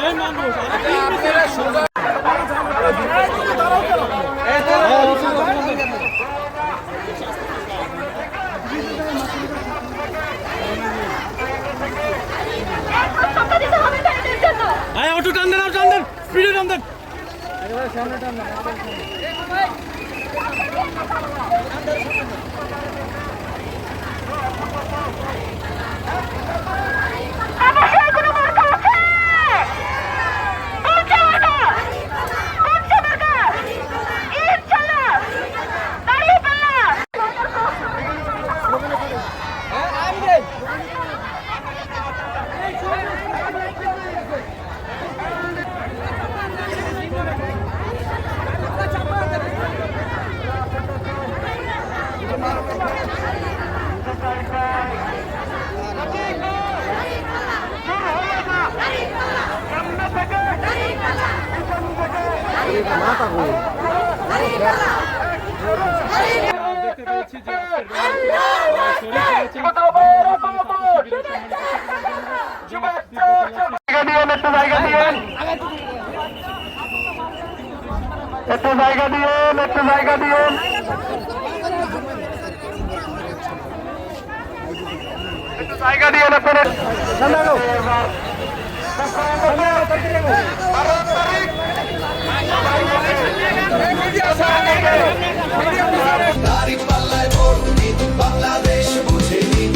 Auto টান দেন, টান দেন, স্পিডে টান দেন। সামনে টান দেন। একটু জায়গা দিন, একটু জায়গা দিন। একটু জায়গা দিন আপনাদের। বাংলাদেশ বুঝে নিন।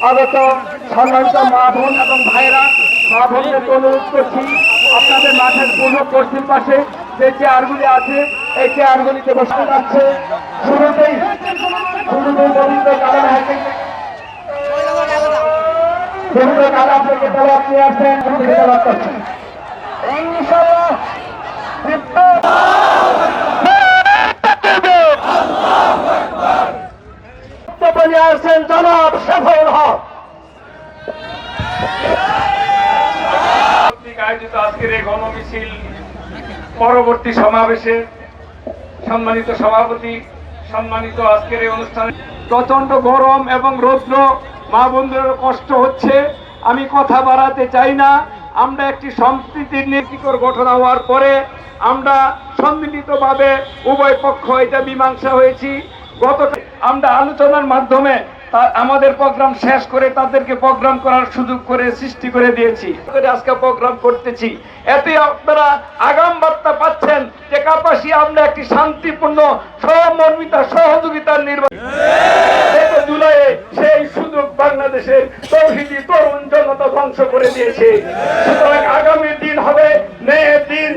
আগত সম্মানিত মা বোন এবং ভাইরা, মা বোনদের অনুরোধ করছি আপনাদের মাঠের পূর্ব পশ্চিম পাশে যে চেয়ারগুলি আছে এই চেয়ারগুলিতে বসে যাচ্ছে। শুরুতেই রবীন্দ্র কালাম থেকে তলাপ নিয়ে আসছেন, তলাপ করছেন ইনশাআল্লাহ। আসছেন জনাব শেফাউল হক। আয়োজিত আজকের এই গণমিছিল পরবর্তী সমাবেশে সম্মানিত সভাপতি, সম্মানিত আজকের এই অনুষ্ঠানে প্রচন্ড গরম এবং রৌদ্র, মা বোনদের কষ্ট হচ্ছে, আমি কথা বাড়াতে চাই না। আমরা একটি সম্প্রীতির নীতিকর ঘটনা হওয়ার পরে আমরা সম্মিলিতভাবে উভয় পক্ষ এটা মীমাংসা হয়েছি। গতকাল আমরা আলোচনার মাধ্যমে আমাদের প্রোগ্রাম শেষ করে তাদেরকে প্রোগ্রাম করার সুযোগ করে সৃষ্টি করে দিয়েছি। আজকে প্রোগ্রাম করতেছি, এতে আপনারা আগাম বার্তা পাচ্ছেন যে কাপাসিয়া আমরা একটি শান্তিপূর্ণ সহমর্মিতা সহযোগিতার নির্বাচন জুলাইয়ে সেই সুযোগ বাংলাদেশের তৌহিদি তরুণ জনতা ধ্বংস করে দিয়েছে। সুতরাং আগামী দিন হবে ন্যায়ের দিন।